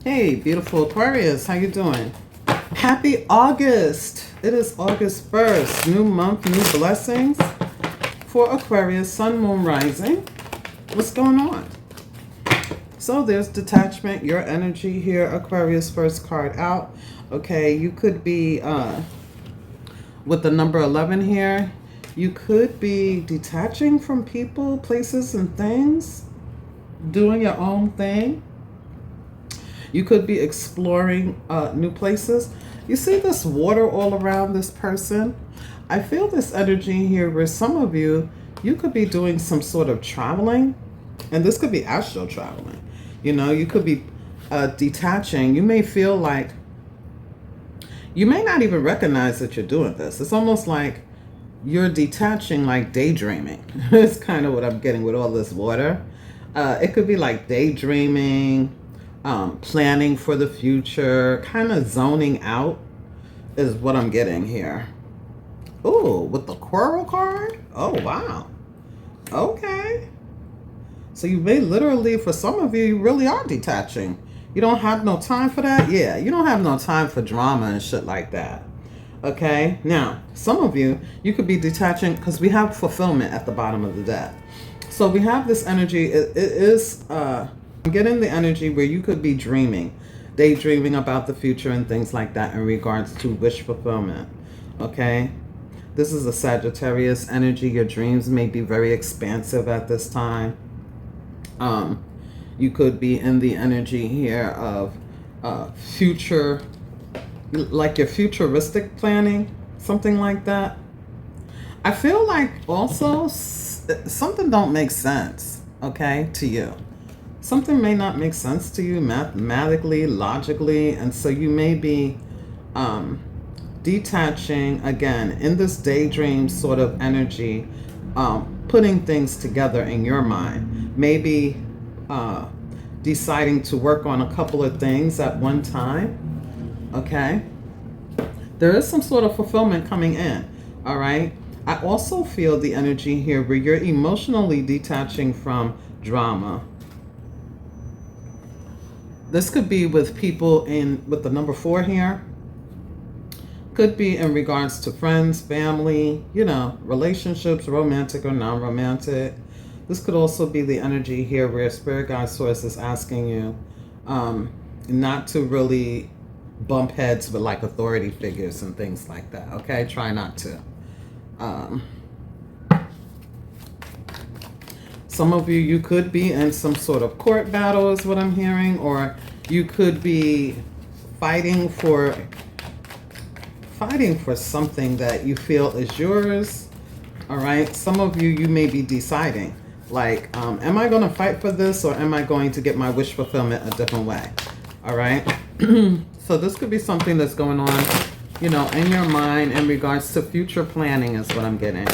Hey, beautiful Aquarius, how you doing? Happy August. It is August 1st. New month, new blessings for Aquarius, Sun, Moon, Rising. What's going on? So there's detachment, your energy here, Aquarius, first card out. Okay, you could be, with the number 11 here, you could be detaching from people, places, and things, doing your own thing. You could be exploring new places. You see this water all around this person? I feel this energy here where some of you, you could be doing some sort of traveling. And this could be astral traveling. You know, you could be detaching. You may feel like, you may not even recognize that you're doing this. It's almost like you're detaching, like daydreaming. It's kind of what I'm getting with all this water. It could be like daydreaming, planning for the future, kind of zoning out is what I'm getting here. Ooh, with the Coral card? Oh, wow. Okay. So you may literally, for some of you, you really are detaching. You don't have no time for that? Yeah, you don't have no time for drama and shit like that. Okay? Now, some of you, you could be detaching because we have fulfillment at the bottom of the deck. So we have this energy. It is getting the energy where you could be dreaming, daydreaming about the future and things like that in regards to wish fulfillment. Okay? This is a Sagittarius energy. Your dreams may be very expansive at this time. You could be in the energy here of future, like your futuristic planning, something like that. I feel like also something don't make sense, okay, to you. Something may not make sense to you mathematically, logically, and so you may be detaching again in this daydream sort of energy, putting things together in your mind. Maybe deciding to work on a couple of things at one time. Okay, there is some sort of fulfillment coming in. All right. I also feel the energy here where you're emotionally detaching from drama. This could be with people in with the number 4 here. Could be in regards to friends, family, you know, relationships, romantic or non-romantic. This could also be the energy here where Spirit Guide Source is asking you not to really bump heads with like authority figures and things like that. Okay, try not to. Some of you, you could be in some sort of court battle is what I'm hearing, or you could be fighting for something that you feel is yours. All right. Some of you, you may be deciding like, am I going to fight for this or am I going to get my wish fulfillment a different way? All right. So this could be something that's going on, you know, in your mind in regards to future planning is what I'm getting.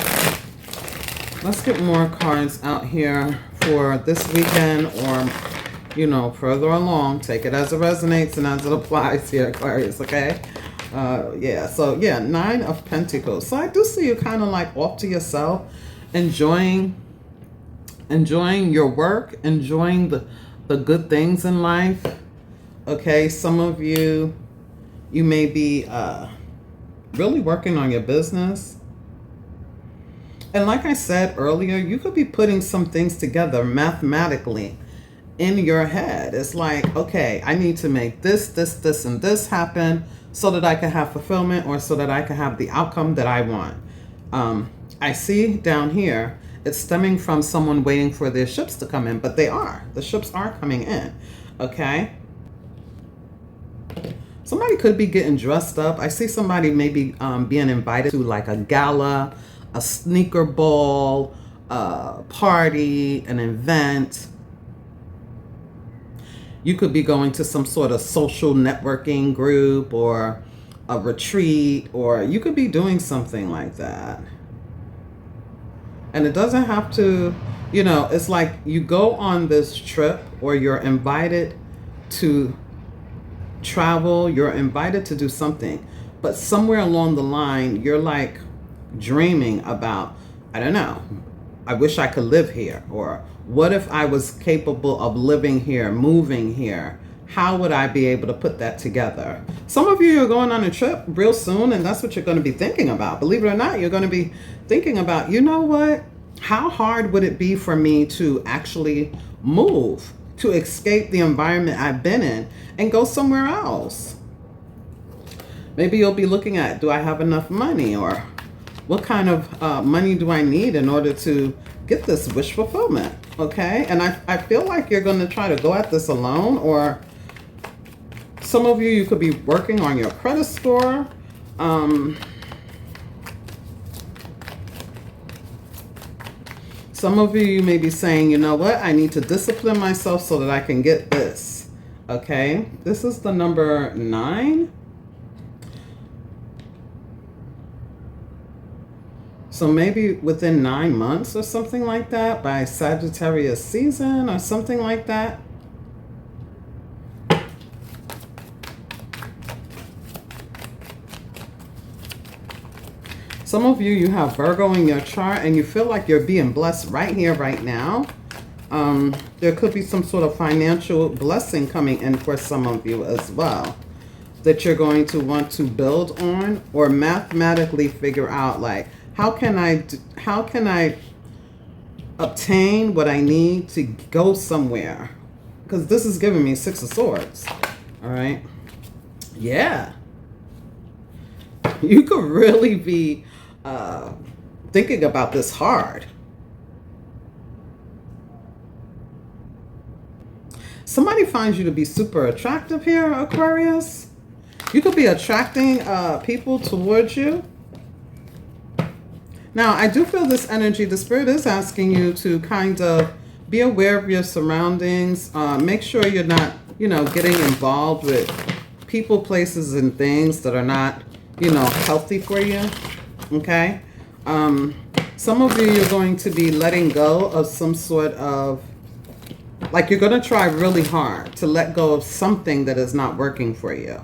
Let's get more cards out here for this weekend or, you know, further along. Take it as it resonates and as it applies here, Aquarius, okay? Yeah, so yeah, 9 of Pentacles. So I do see you kind of like off to yourself, enjoying your work, enjoying the good things in life. Okay, some of you, you may be really working on your business. And like I said earlier, you could be putting some things together mathematically in your head. It's like, okay, I need to make this, and this happen so that I can have fulfillment or so that I can have the outcome that I want. I see down here, it's stemming from someone waiting for their ships to come in, but they are. The ships are coming in, okay? Somebody could be getting dressed up. I see somebody maybe being invited to like a gala, a sneaker ball, a party, an event. You could be going to some sort of social networking group or a retreat, or you could be doing something like that. And it doesn't have to, you know, it's like you go on this trip or you're invited to travel, you're invited to do something, but somewhere along the line, you're like dreaming about, I don't know, I wish I could live here, or what if I was capable of living here, moving here, how would I be able to put that together? Some of you are going on a trip real soon, and that's what you're going to be thinking about. Believe it or not, you're going to be thinking about, you know what? How hard would it be for me to actually move, to escape the environment I've been in and go somewhere else? Maybe you'll be looking at, do I have enough money, or what kind of money do I need in order to get this wish fulfillment? Okay, and I feel like you're going to try to go at this alone, or some of you could be working on your credit score. Some of you may be saying, you know what, I need to discipline myself so that I can get this. Okay, this is the number 9. So maybe within 9 months or something like that, by Sagittarius season or something like that. Some of you have Virgo in your chart and you feel like you're being blessed right here, right now. There could be some sort of financial blessing coming in for some of you as well, that you're going to want to build on or mathematically figure out, like, how can I obtain what I need to go somewhere? Because this is giving me 6 of Swords. All right. Yeah. You could really be thinking about this hard. Somebody finds you to be super attractive here, Aquarius. You could be attracting people towards you. Now, I do feel this energy, the Spirit is asking you to kind of be aware of your surroundings. Make sure you're not, getting involved with people, places, and things that are not, healthy for you. Okay? Some of you, you're going to be letting go of some sort of, like, you're going to try really hard to let go of something that is not working for you.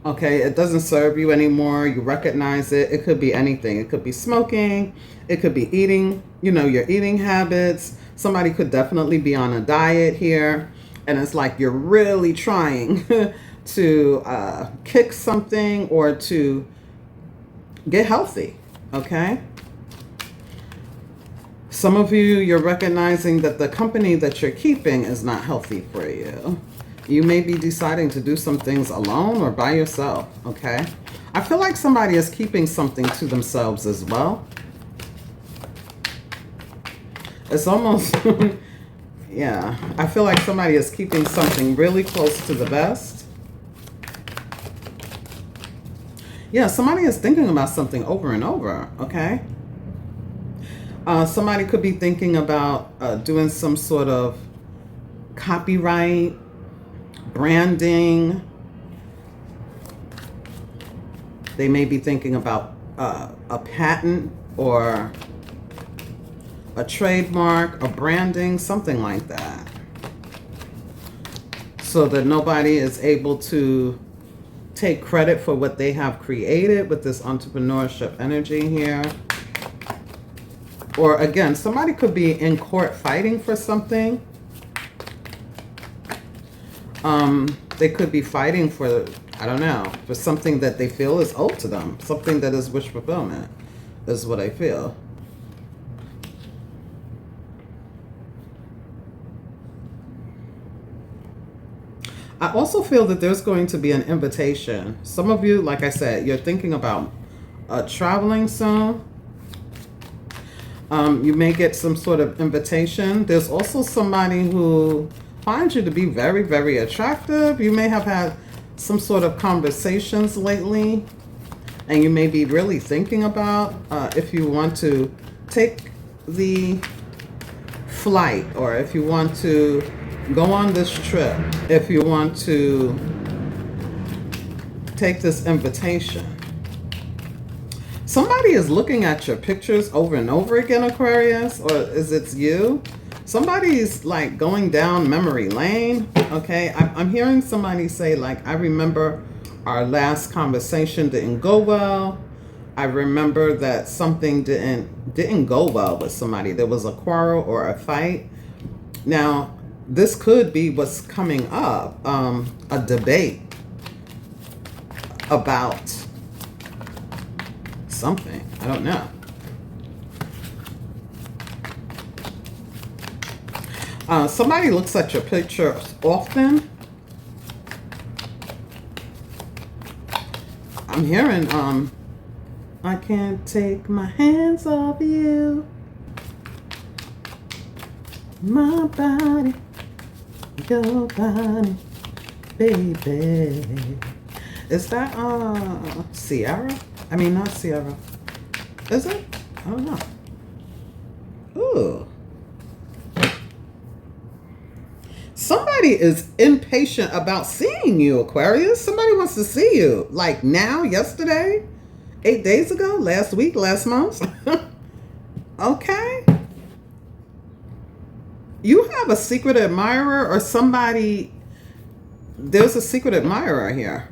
Okay, it doesn't serve you anymore. You recognize it. It could be anything. It could be smoking. It could be eating, your eating habits. Somebody could definitely be on a diet here. And it's like you're really trying to kick something or to get healthy. Okay? Some of you, you're recognizing that the company that you're keeping is not healthy for you. You may be deciding to do some things alone or by yourself, okay? I feel like somebody is keeping something to themselves as well. It's almost, yeah, I feel like somebody is keeping something really close to the vest. Yeah, somebody is thinking about something over and over, okay? Somebody could be thinking about doing some sort of copyright, branding. They may be thinking about a patent or a trademark, a branding, something like that, so that nobody is able to take credit for what they have created with this entrepreneurship energy here. Or again, somebody could be in court fighting for something. They could be fighting for, I don't know, for something that they feel is owed to them. Something that is wish fulfillment is what I feel. I also feel that there's going to be an invitation. Some of you, like I said, you're thinking about traveling soon. You may get some sort of invitation. There's also somebody who finds you to be very, very attractive. You may have had some sort of conversations lately, and you may be really thinking about if you want to take the flight, or if you want to go on this trip, if you want to take this invitation. Somebody is looking at your pictures over and over again, Aquarius, or is it you? Somebody's like going down memory lane, okay? I'm hearing somebody say, like, I remember our last conversation didn't go well. I remember that something didn't go well with somebody. There was a quarrel or a fight. Now, this could be what's coming up, a debate about something. I don't know. Somebody looks at your picture often. I'm hearing, I can't take my hands off you. My body, your body, baby. Is that, Sierra? I mean, not Sierra. Is it? I don't know. Ooh. Somebody is impatient about seeing you, Aquarius. Somebody wants to see you. Like now, yesterday, 8 days ago, last week, last month. Okay. You have a secret admirer or somebody. There's a secret admirer here.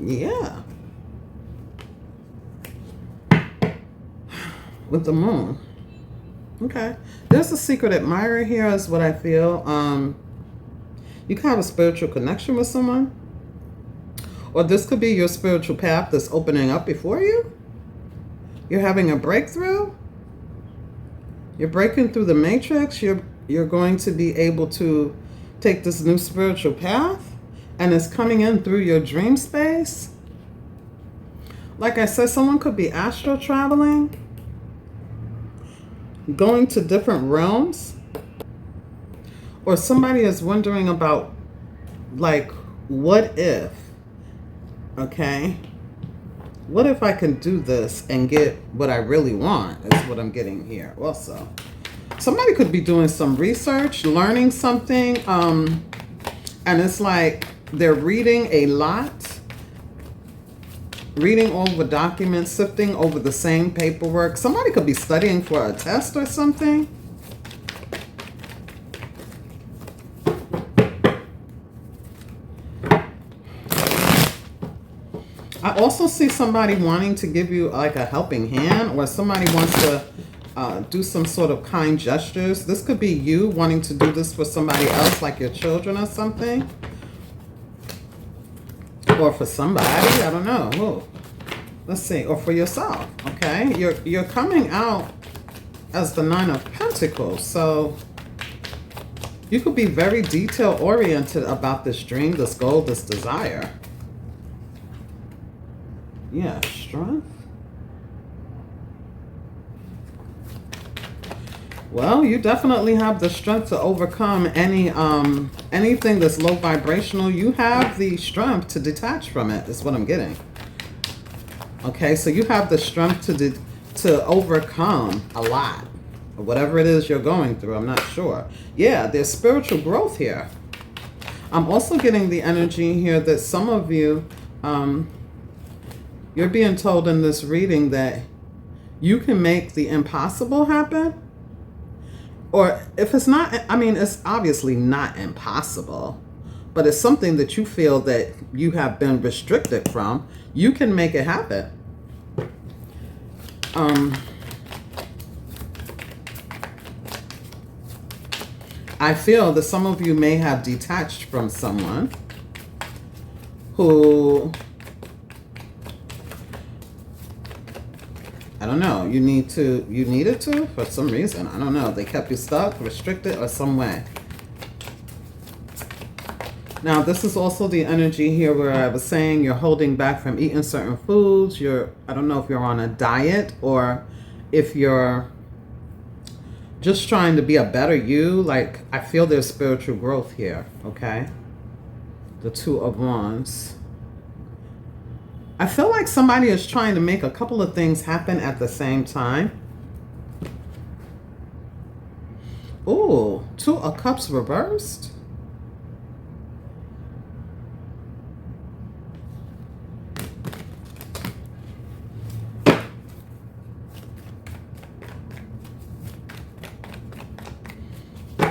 Yeah. With the moon. Okay. There's a secret admirer here is what I feel. You can have a spiritual connection with someone. Or this could be your spiritual path that's opening up before you. You're having a breakthrough. You're breaking through the matrix. You're going to be able to take this new spiritual path. And it's coming in through your dream space. Like I said, someone could be astral traveling. Going to different realms. Or somebody is wondering about, like, what if? Okay? What if I can do this and get what I really want? Is what I'm getting here also. Somebody could be doing some research, learning something, and it's like they're reading a lot, reading over documents, sifting over the same paperwork. Somebody could be studying for a test or something. I also see somebody wanting to give you like a helping hand, or somebody wants to do some sort of kind gestures. This could be you wanting to do this for somebody else, like your children or something. Or for somebody, I don't know. Ooh. Let's see. Or for yourself, okay? You're coming out as the Nine of Pentacles. So you could be very detail-oriented about this dream, this goal, this desire. Yeah, strength. Well, you definitely have the strength to overcome anything that's low vibrational. You have the strength to detach from it, is what I'm getting. Okay, so you have the strength to overcome a lot. Or whatever it is you're going through, I'm not sure. Yeah, there's spiritual growth here. I'm also getting the energy here that some of you, you're being told in this reading that you can make the impossible happen. Or if it's not, I mean, it's obviously not impossible, but it's something that you feel that you have been restricted from. You can make it happen. I feel that some of you may have detached from someone who, I don't know, you needed to for some reason. I don't know. They kept you stuck, restricted, or some way. Now, this is also the energy here where I was saying you're holding back from eating certain foods. I don't know if you're on a diet or if you're just trying to be a better you. Like, I feel there's spiritual growth here, okay? The Two of Wands. I feel like somebody is trying to make a couple of things happen at the same time. Ooh, Two of Cups reversed.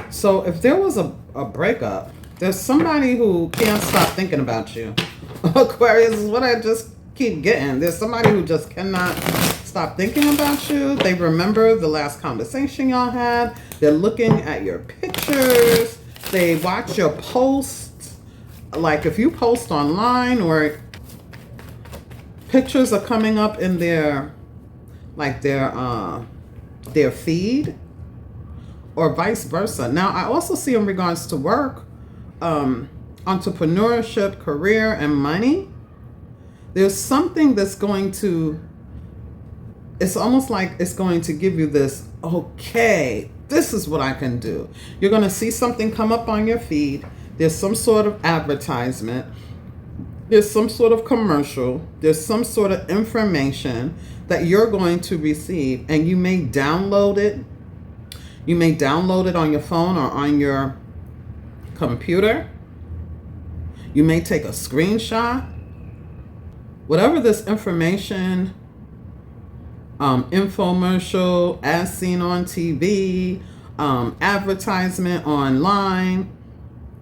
So if there was a breakup, there's somebody who can't stop thinking about you. Aquarius, is what I just keep getting. There's somebody who just cannot stop thinking about you. They remember the last conversation y'all had. They're looking at your pictures. They watch your posts. Like if you post online or pictures are coming up in their, like their feed, or vice versa. Now, I also see in regards to work, entrepreneurship, career, and money, there's something that's going to, it's almost like it's going to give you this, okay, this is what I can do. You're going to see something come up on your feed. There's some sort of advertisement. There's some sort of commercial. There's some sort of information that you're going to receive, and you may download it. You may download it on your phone or on your computer. You may take a screenshot. Whatever this information, infomercial, as seen on TV, advertisement online,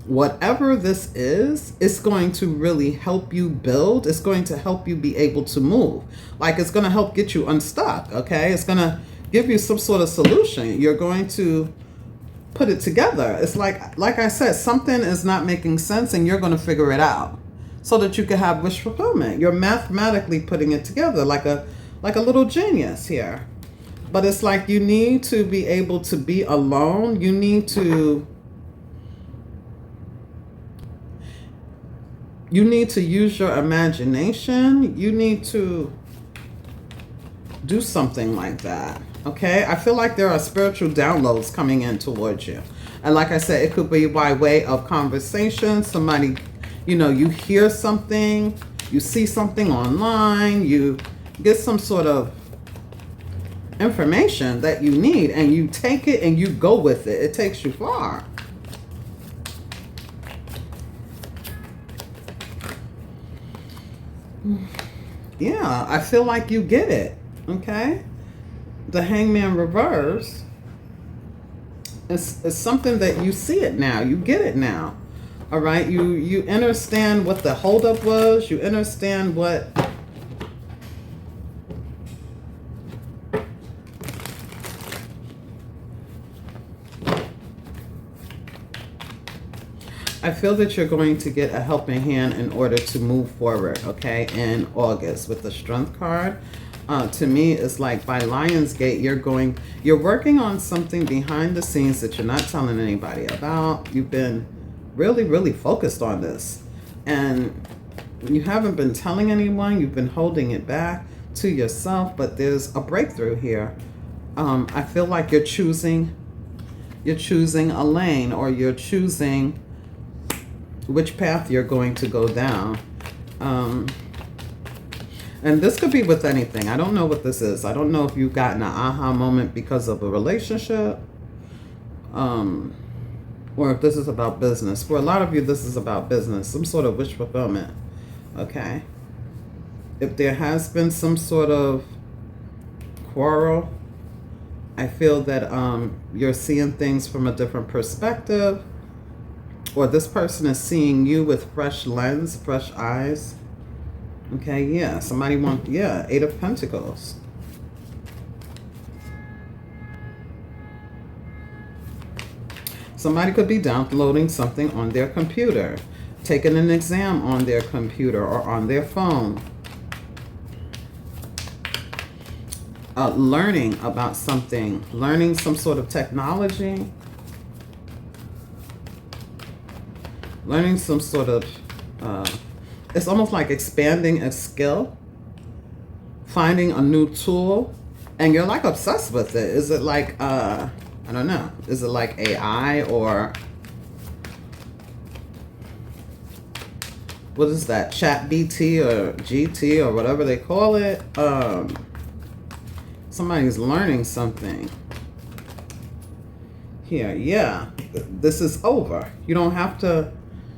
whatever this is, it's going to really help you build. It's going to help you be able to move. Like it's going to help get you unstuck, okay? It's going to give you some sort of solution. You're going to put it together. It's like I said, something is not making sense and you're going to figure it out so that you can have wish fulfillment. You're mathematically putting it together like a little genius here. But it's like you need to be able to be alone. You need to use your imagination. You need to do something like that. Okay? I feel like there are spiritual downloads coming in towards you. And like I said, it could be by way of conversation. Somebody, you hear something, you see something online, you get some sort of information that you need, and you take it and you go with it. It takes you far. Yeah, I feel like you get it. Okay? The Hangman reverse is something that you see it now. You get it now. All right? You understand what the holdup was. You understand what I feel that you're going to get a helping hand in order to move forward, okay, in August with the Strength card. To me, it's like by Lionsgate, you're working on something behind the scenes that you're not telling anybody about. You've been really, really focused on this. And you haven't been telling anyone. You've been holding it back to yourself. But there's a breakthrough here. I feel like you're choosing a lane, or you're choosing which path you're going to go down. And this could be with anything. I don't know what this is. I don't know if you've gotten an aha moment because of a relationship, or if this is about business. For a lot of you, this is about business, some sort of wish fulfillment, okay? If there has been some sort of quarrel, I feel that you're seeing things from a different perspective, or this person is seeing you with fresh lens, fresh eyes. Okay, yeah, somebody Eight of Pentacles. Somebody could be downloading something on their computer, taking an exam on their computer or on their phone. Learning about something, learning some sort of technology, learning some sort of, it's almost like expanding a skill, finding a new tool, and you're like obsessed with it. Is it like, I don't know, is it like AI, or what is that, Chat BT or GT or whatever they call it? Somebody's learning something here. Yeah, this is over. You don't have to,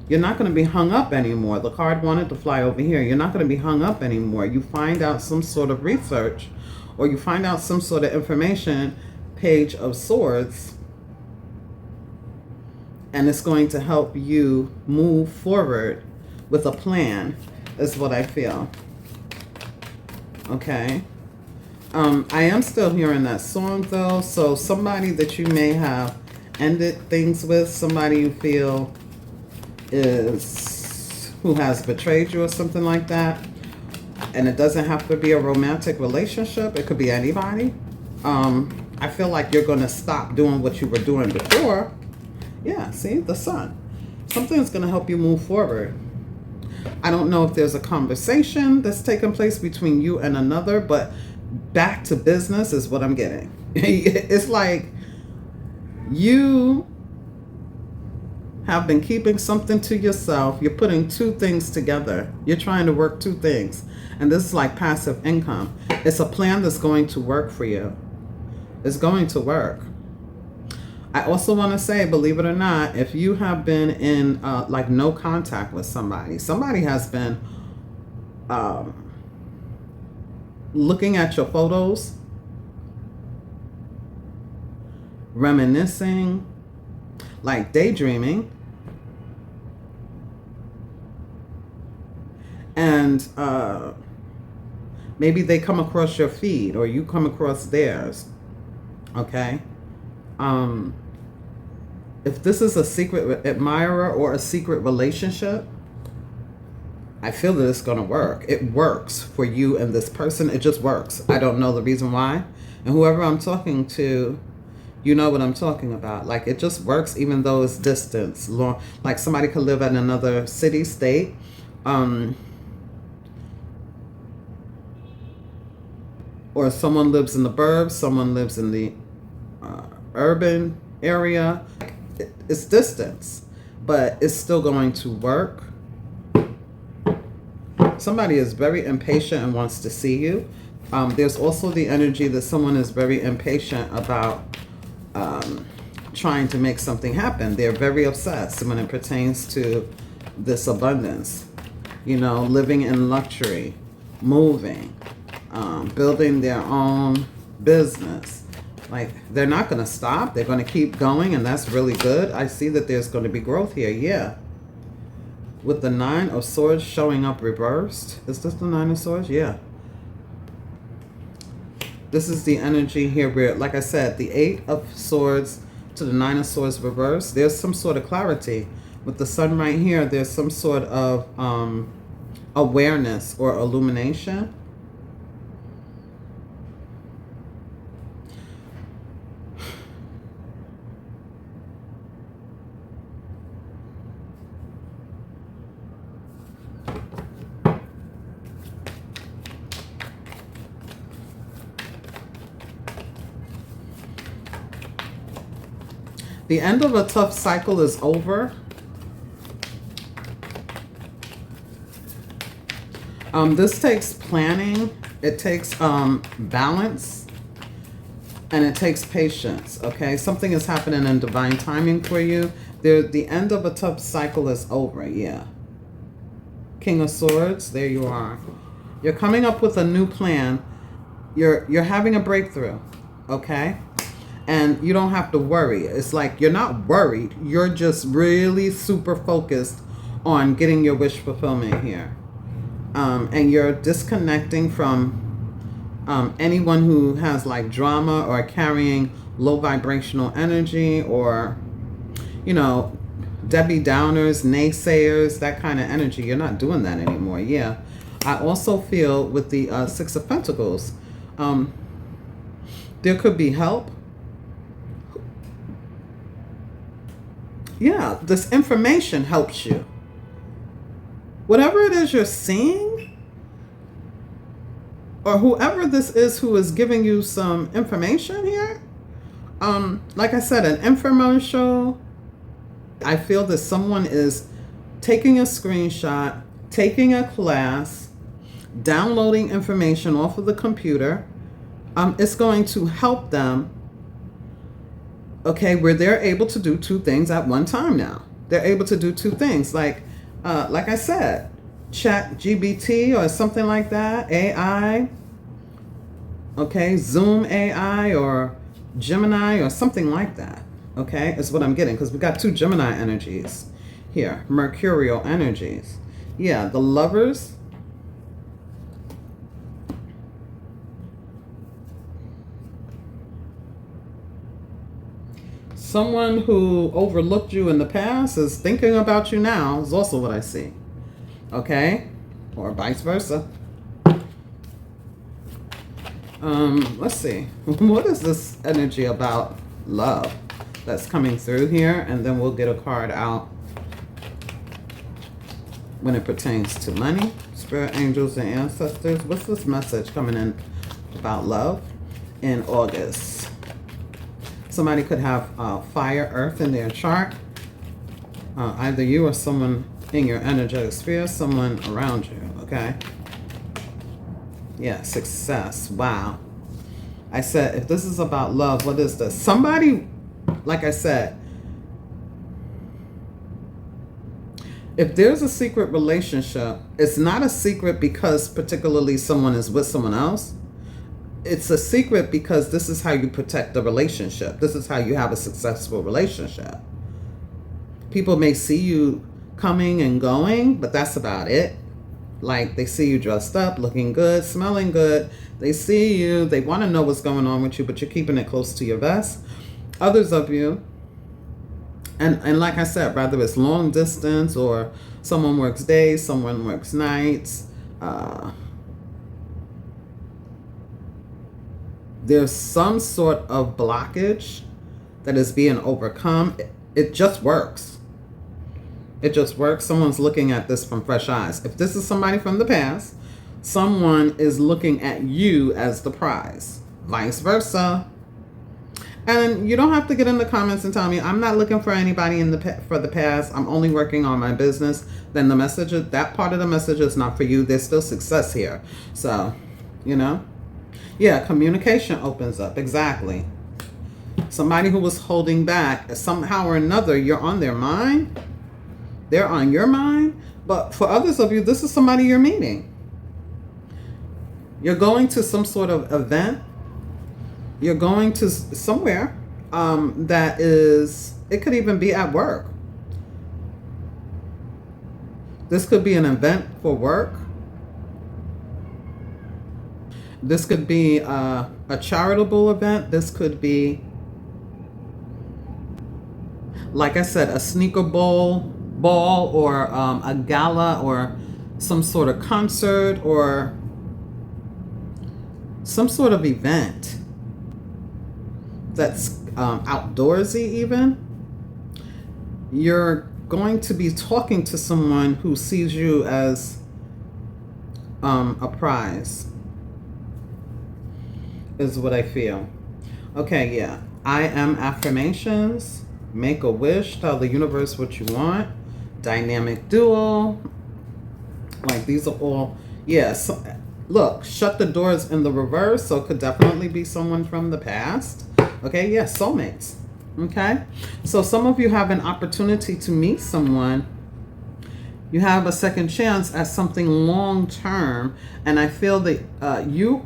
you're not going to be hung up anymore. The card wanted to fly over here. You're not going to be hung up anymore. You find out some sort of research, or you find out some sort of information, Page of Swords, and it's going to help you move forward with a plan. is what I feel. Okay. I am still hearing that song though. So somebody that you may have ended things with, somebody you feel is who has betrayed you or something like that. And it doesn't have to be a romantic relationship. It could be anybody. I feel like you're going to stop doing what you were doing before. Yeah, see, the sun. Something's going to help you move forward. I don't know if there's a conversation that's taking place between you and another, but back to business is what I'm getting. It's like you have been keeping something to yourself. You're putting two things together. You're trying to work two things. And this is like passive income. It's a plan that's going to work for you. It's going to work. I also want to say, believe it or not, if you have been in like no contact with somebody, somebody has been looking at your photos, reminiscing, like daydreaming, and maybe they come across your feed or you come across theirs. Okay. If this is a secret admirer or a secret relationship, I feel that it's going to work. It works for you and this person. It just works. I don't know the reason why. And whoever I'm talking to, you know what I'm talking about. Like, it just works even though it's distance. Long, like somebody could live in another city, state. Or someone lives in the burbs, someone lives in the urban area. It's distance, but it's still going to work. Somebody is very impatient and wants to see you. There's also the energy that someone is very impatient about trying to make something happen. They're very obsessed when it pertains to this abundance. You know, living in luxury, moving, building their own business. Like, they're not going to stop. They're going to keep going, and that's really good. I see that there's going to be growth here, yeah. With the 9 of Swords showing up reversed. Is this the 9 of Swords? Yeah. This is the energy here where, like I said, the 8 of Swords to the 9 of Swords reversed. There's some sort of clarity. With the sun right here, there's some sort of awareness or illumination. The end of a tough cycle is over. This takes planning. It takes balance. And it takes patience, okay? Something is happening in divine timing for you. The end of a tough cycle is over, yeah. King of Swords, there you are. You're coming up with a new plan. You're having a breakthrough, okay? And you don't have to worry. It's like you're not worried. You're just really super focused on getting your wish fulfillment here. And you're disconnecting from anyone who has like drama or carrying low vibrational energy or, you know, Debbie Downers, naysayers, that kind of energy. You're not doing that anymore. Yeah. I also feel with the 6 of Pentacles, there could be help. Yeah, this information helps you. Whatever it is you're seeing, or whoever this is who is giving you some information here, like I said, an infomercial. I feel that someone is taking a screenshot, taking a class, downloading information off of the computer. It's going to help them. Okay, where they're able to do two things at one time now. They're able to do two things. Like I said, Chat GBT or something like that, AI. Okay, Zoom AI or Gemini or something like that. Okay, is what I'm getting. Because we got 2 Gemini energies here. Mercurial energies. Yeah, the Lovers. Someone who overlooked you in the past is thinking about you now is also what I see. Okay? Or vice versa. Let's see. What is this energy about love that's coming through here? And then we'll get a card out when it pertains to money, spirit, angels, and ancestors. What's this message coming in about love in August? Somebody could have fire, earth in their chart. Either you or someone in your energetic sphere, someone around you, okay? Yeah, success. Wow. I said, if this is about love, what is this? Somebody, like I said, if there's a secret relationship, it's not a secret because particularly someone is with someone else. It's a secret because this is how you protect the relationship. This is how you have a successful relationship. People may see you coming and going, but that's about it. Like, they see you dressed up, looking good, smelling good. They see you. They want to know what's going on with you, but you're keeping it close to your vest. Others of you, and like I said, rather it's long distance or someone works days, someone works nights. There's some sort of blockage that is being overcome. It just works. It just works. Someone's looking at this from fresh eyes. If this is somebody from the past, someone is looking at you as the prize. Vice versa. And you don't have to get in the comments and tell me, I'm not looking for anybody for the past. I'm only working on my business. Then the message, that part of the message is not for you. There's still success here. So, you know. Yeah, communication opens up. Exactly. Somebody who was holding back, somehow or another, you're on their mind. They're on your mind. But for others of you, this is somebody you're meeting. You're going to some sort of event. You're going to somewhere that is, it could even be at work. This could be an event for work. This could be a charitable event. This could be, like I said, a sneaker ball or a gala or some sort of concert or some sort of event that's outdoorsy even. You're going to be talking to someone who sees you as a prize. Is what I feel. Okay, yeah. I am affirmations. Make a wish. Tell the universe what you want. Dynamic duo. Like, these are all, yeah. So, look, shut the doors in the reverse. So it could definitely be someone from the past. Okay, yeah, soulmates. Okay. So some of you have an opportunity to meet someone. You have a second chance at something long term. And I feel that you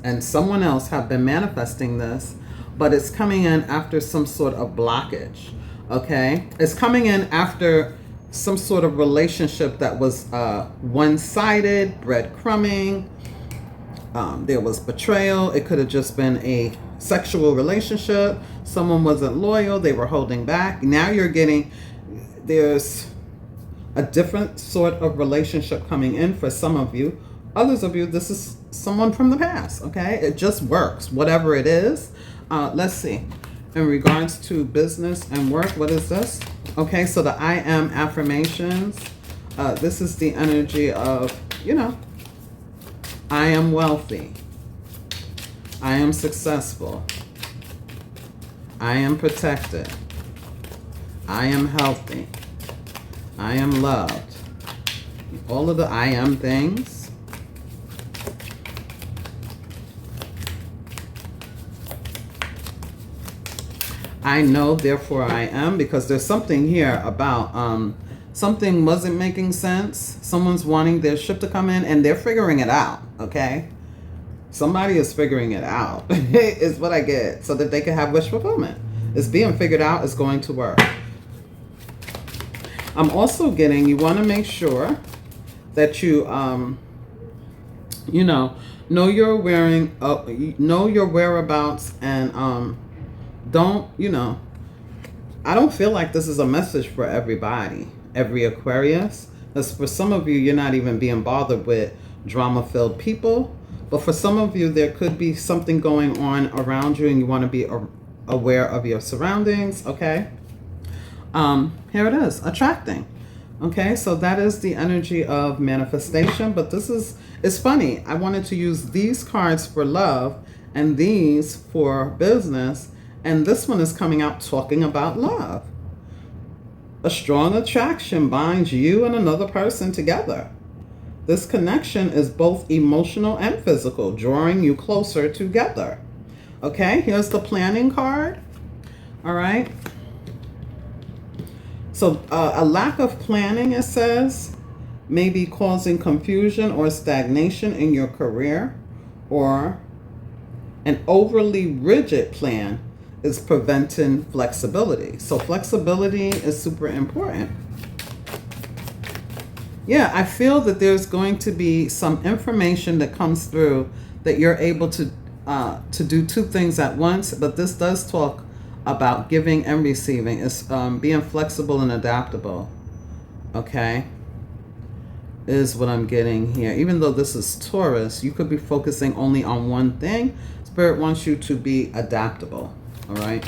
and someone else have been manifesting this, but it's coming in after some sort of blockage. Okay? It's coming in after some sort of relationship that was one-sided, breadcrumbing. There was betrayal. It could have just been a sexual relationship. Someone wasn't loyal. They were holding back. Now you're getting, there's a different sort of relationship coming in for some of you. Others of you, this is someone from the past, okay? It just works, whatever it is. Let's see. In regards to business and work, what is this? Okay, so the I am affirmations. This is the energy of, you know, I am wealthy. I am successful. I am protected. I am healthy. I am loved. All of the I am things. I know, therefore I am, because there's something here about something wasn't making sense. Someone's wanting their ship to come in and they're figuring it out, okay? Somebody is figuring it out, is what I get, so that they can have wish fulfillment. It's being figured out. It's going to work. I'm also getting, you want to make sure that you, you know your know your whereabouts, and don't, you know, I don't feel like this is a message for everybody, every Aquarius. Because for some of you, you're not even being bothered with drama-filled people. But for some of you, there could be something going on around you and you want to be aware of your surroundings, okay? Here it is, attracting. Okay, so that is the energy of manifestation. But it's funny. I wanted to use these cards for love and these for business. And this one is coming out talking about love. A strong attraction binds you and another person together. This connection is both emotional and physical, drawing you closer together. Okay, here's the planning card. All right. So a lack of planning, it says, may be causing confusion or stagnation in your career, or an overly rigid plan is preventing flexibility. So flexibility is super important. Yeah, I feel that there's going to be some information that comes through that you're able to do two things at once. But this does talk about giving and receiving. It's being flexible and adaptable. Okay, is what I'm getting here. Even though this is Taurus, you could be focusing only on one thing. Spirit wants you to be adaptable. All right.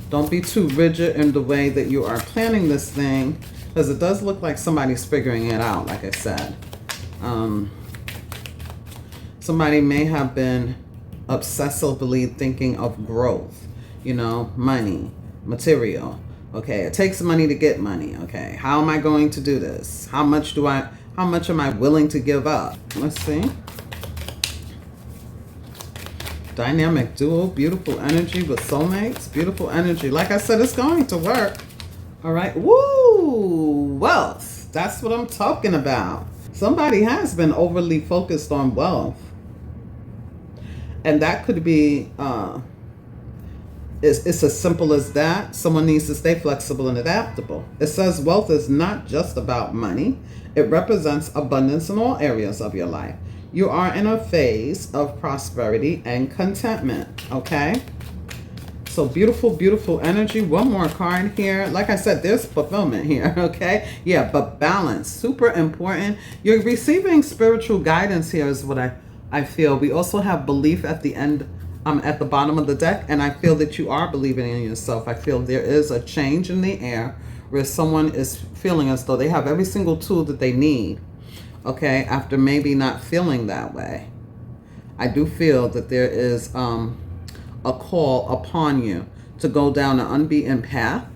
Don't be too rigid in the way that you are planning this thing, because it does look like somebody's figuring it out, like I said. Somebody may have been obsessively thinking of growth, you know, money, material. Okay, it takes money to get money. Okay, how am I going to do this? How much am I willing to give up? Let's see. Dynamic duo, beautiful energy with soulmates, beautiful energy. Like I said, it's going to work. All right. Woo! Wealth. That's what I'm talking about. Somebody has been overly focused on wealth. And that could be, it's as simple as that. Someone needs to stay flexible and adaptable. It says wealth is not just about money. It represents abundance in all areas of your life. You are in a phase of prosperity and contentment, okay? So beautiful, beautiful energy. One more card here. Like I said, there's fulfillment here, okay? Yeah, but balance, super important. You're receiving spiritual guidance here is what I feel. We also have belief at the end, at the bottom of the deck, and I feel that you are believing in yourself. I feel there is a change in the air where someone is feeling as though they have every single tool that they need. Okay, after maybe not feeling that way. I do feel that there is a call upon you to go down an unbeaten path.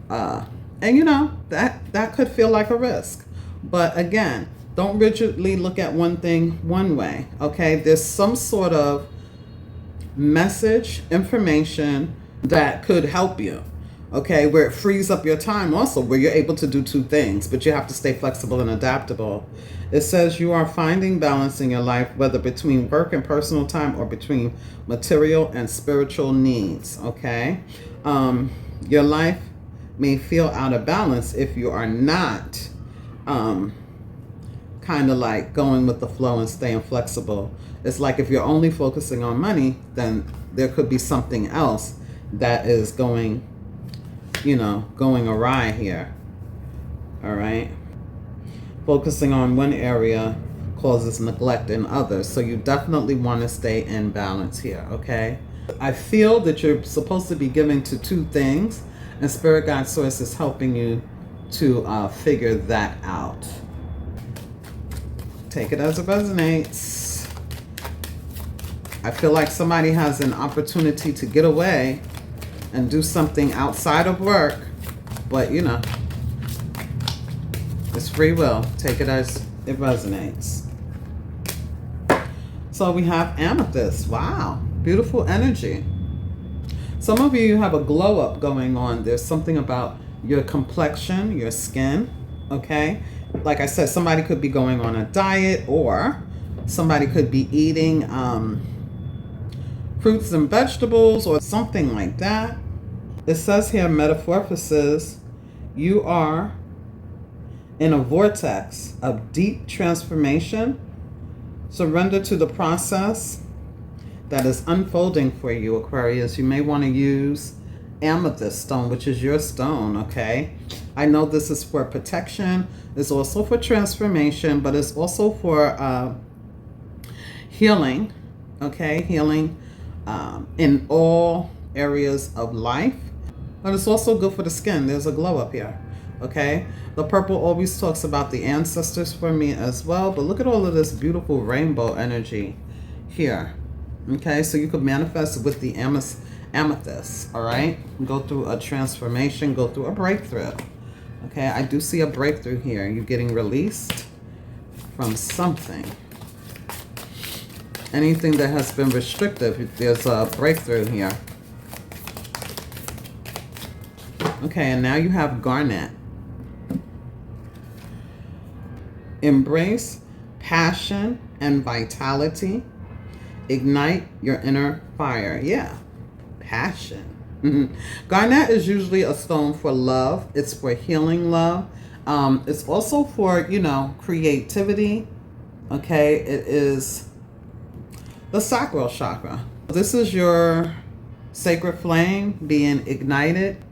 And you know, that could feel like a risk. But again, don't rigidly look at one thing one way. Okay, there's some sort of message, information that could help you. Okay, where it frees up your time also, where you're able to do two things, but you have to stay flexible and adaptable. It says you are finding balance in your life, whether between work and personal time or between material and spiritual needs, okay? Your life may feel out of balance if you are not kind of like going with the flow and staying flexible. It's like if you're only focusing on money, then there could be something else that is going awry here. All right. Focusing on one area causes neglect in others. So you definitely want to stay in balance here. Okay. I feel that you're supposed to be giving to two things, and Spirit Guide Source is helping you to figure that out. Take it as it resonates. I feel like somebody has an opportunity to get away and do something outside of work, but you know, it's free will. Take it as it resonates. So we have amethyst. Wow, beautiful energy. Some of you have a glow up going on. There's something about your complexion, your skin, okay? Like I said, somebody could be going on a diet, or somebody could be eating fruits and vegetables or something like that. It says here, metamorphosis, you are in a vortex of deep transformation. Surrender to the process that is unfolding for you, Aquarius. You may want to use amethyst stone, which is your stone, okay? I know this is for protection. It's also for transformation, but it's also for healing, okay? Healing in all areas of life. But it's also good for the skin. There's a glow up here, okay? The purple always talks about the ancestors for me as well. But look at all of this beautiful rainbow energy here, okay? So you could manifest with the amethyst, all right? Go through a transformation, go through a breakthrough, okay? I do see a breakthrough here. You're getting released from something. Anything that has been restrictive, there's a breakthrough here. Okay, and now you have garnet. Embrace passion and vitality. Ignite your inner fire. Yeah, passion. Garnet is usually a stone for love. It's for healing love. It's also for, you know, creativity. Okay, it is the sacral chakra. This is your sacred flame being ignited.